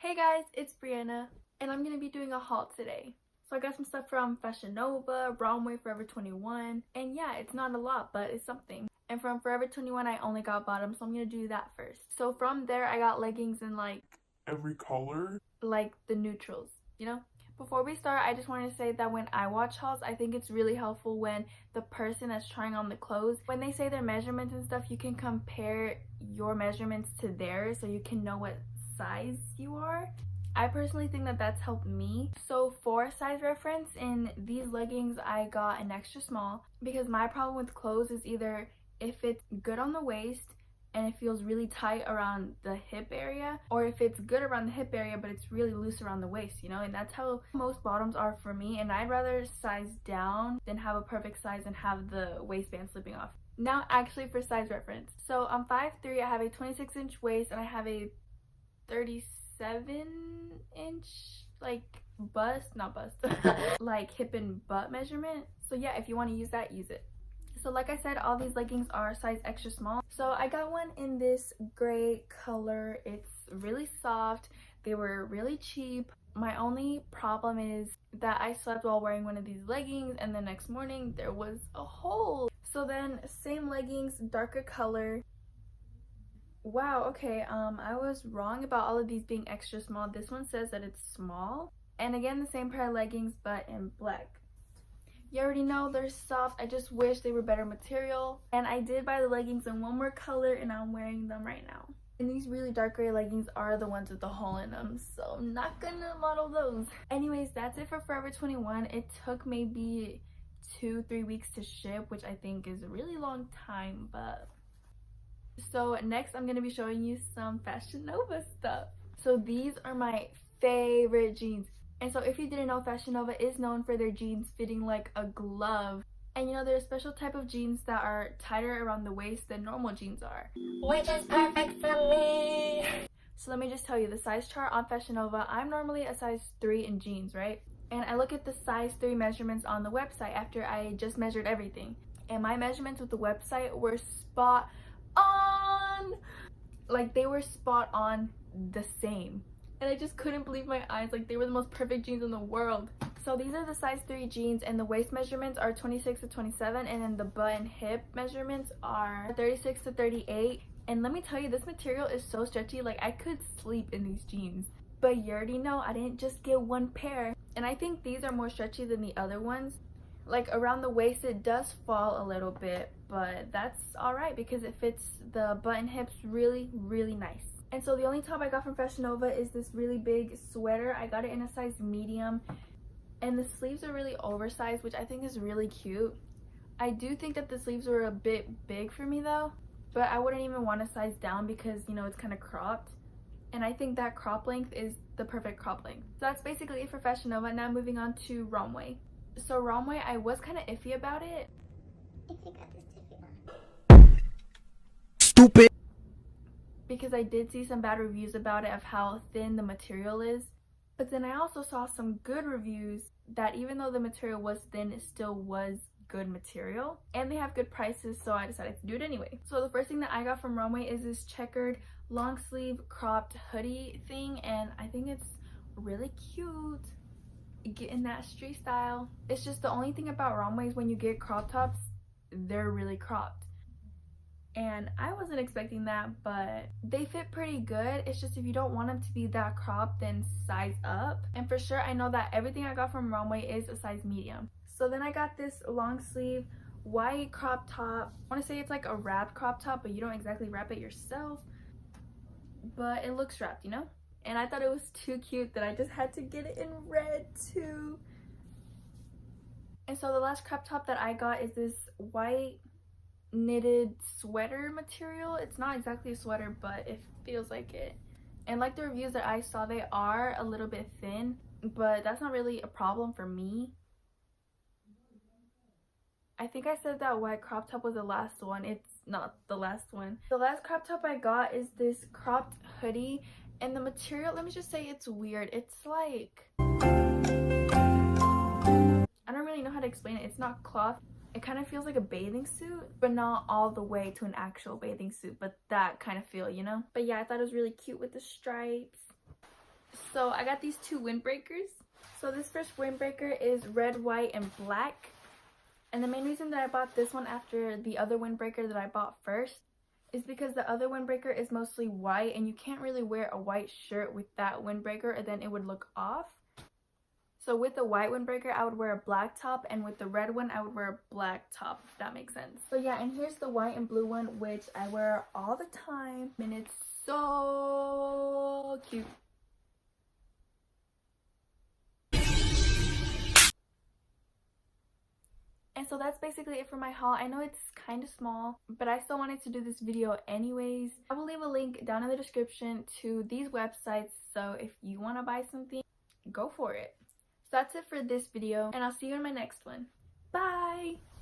Hey guys, it's Brianna, and I'm going to be doing a haul today. So I got some stuff from Fashion Nova, Runway, Forever 21, and yeah, it's not a lot, but it's something. And from Forever 21, I only got bottoms, so I'm going to do that first. So from there, I got leggings in like every color. Like the neutrals, you know? Before we start, I just wanted to say that when I watch hauls, I think it's really helpful when the person that's trying on the clothes, when they say their measurements and stuff, you can compare your measurements to theirs so you can know what size you are. I personally think that that's helped me. So for size reference, in these leggings I got an extra small because my problem with clothes is either if it's good on the waist and it feels really tight around the hip area, or if it's good around the hip area but it's really loose around the waist, you know? And that's how most bottoms are for me, and I'd rather size down than have a perfect size and have the waistband slipping off. Now actually for size reference, so I'm 5'3", I have a 26-inch waist and I have a 37-inch like like hip and butt measurement. So yeah, if you want to use that, use it. So like I said, all these leggings are size extra small. So I got one in this gray color. It's really soft. They were really cheap. My only problem is that I slept while wearing one of these leggings and the next morning there was a hole. So then same leggings, darker color. Wow, okay, I was wrong about all of these being extra small. This one says that it's small. And again, the same pair of leggings, but in black. You already know they're soft. I just wish they were better material. And I did buy the leggings in one more color and I'm wearing them right now. And these really dark gray leggings are the ones with the hole in them, so I'm not gonna model those. Anyways, that's it for Forever 21. It took maybe 2-3 weeks to ship, which I think is a really long time, but... So next I'm gonna be showing you some Fashion Nova stuff. So these are my favorite jeans. And so if you didn't know, Fashion Nova is known for their jeans fitting like a glove. And you know, they're a special type of jeans that are tighter around the waist than normal jeans are, which is perfect for me. So let me just tell you the size chart on Fashion Nova. I'm normally a size 3 in jeans, right? And I look at the size 3 measurements on the website after I just measured everything. And my measurements with the website were spot on. Like, they were spot on the same. And I just couldn't believe my eyes. Like, they were the most perfect jeans in the world. So these are the size 3 jeans, and the waist measurements are 26 to 27, and then the butt and hip measurements are 36 to 38. And let me tell you, this material is so stretchy. Like, I could sleep in these jeans. But you already know I didn't just get one pair. And I think these are more stretchy than the other ones. Like, around the waist it does fall a little bit, but that's alright because it fits the butt and hips really, really nice. And so the only top I got from Fashion Nova is this really big sweater. I got it in a size medium, and the sleeves are really oversized, which I think is really cute. I do think that the sleeves were a bit big for me though, but I wouldn't even want to size down because, you know, it's kind of cropped. And I think that crop length is the perfect crop length. So that's basically it for Fashion Nova. Now moving on to Runway. So Runway, I was kind of iffy about it. Stupid. Because I did see some bad reviews about it of how thin the material is. But then I also saw some good reviews that even though the material was thin, it still was good material. And they have good prices, so I decided to do it anyway. So the first thing that I got from Runway is this checkered long sleeve cropped hoodie thing, and I think it's really cute. Getting that street style. It's just the only thing about Runway is when you get crop tops, they're really cropped. And I wasn't expecting that, but they fit pretty good. It's just if you don't want them to be that cropped, then size up. And for sure, I know that everything I got from Runway is a size medium. So then I got this long sleeve white crop top. I want to say it's like a wrapped crop top, but you don't exactly wrap it yourself. But it looks wrapped, you know? And I thought it was too cute that I just had to get it in red too. And so the last crop top that I got is this white knitted sweater material. It's not exactly a sweater, but it feels like it. And like the reviews that I saw, they are a little bit thin, but that's not really a problem for me. I think I said that white crop top was the last one. It's not the last one. The last crop top I got is this cropped hoodie, and the material, let me just say, it's weird. It's like, I don't really know how to explain it. It's not cloth. It kind of feels like a bathing suit, but not all the way to an actual bathing suit, but that kind of feel, you know? But yeah, I thought it was really cute with the stripes. So I got these two windbreakers. So this first windbreaker is red, white, and black. And the main reason that I bought this one after the other windbreaker that I bought first is because the other windbreaker is mostly white and you can't really wear a white shirt with that windbreaker and then it would look off. So with the white windbreaker, I would wear a black top, and with the red one, I would wear a black top, if that makes sense. So yeah, and here's the white and blue one, which I wear all the time, and it's so cute. And so that's basically it for my haul. I know it's kind of small, but I still wanted to do this video anyways. I will leave a link down in the description to these websites, so if you want to buy something, go for it. So that's it for this video, and I'll see you in my next one. Bye!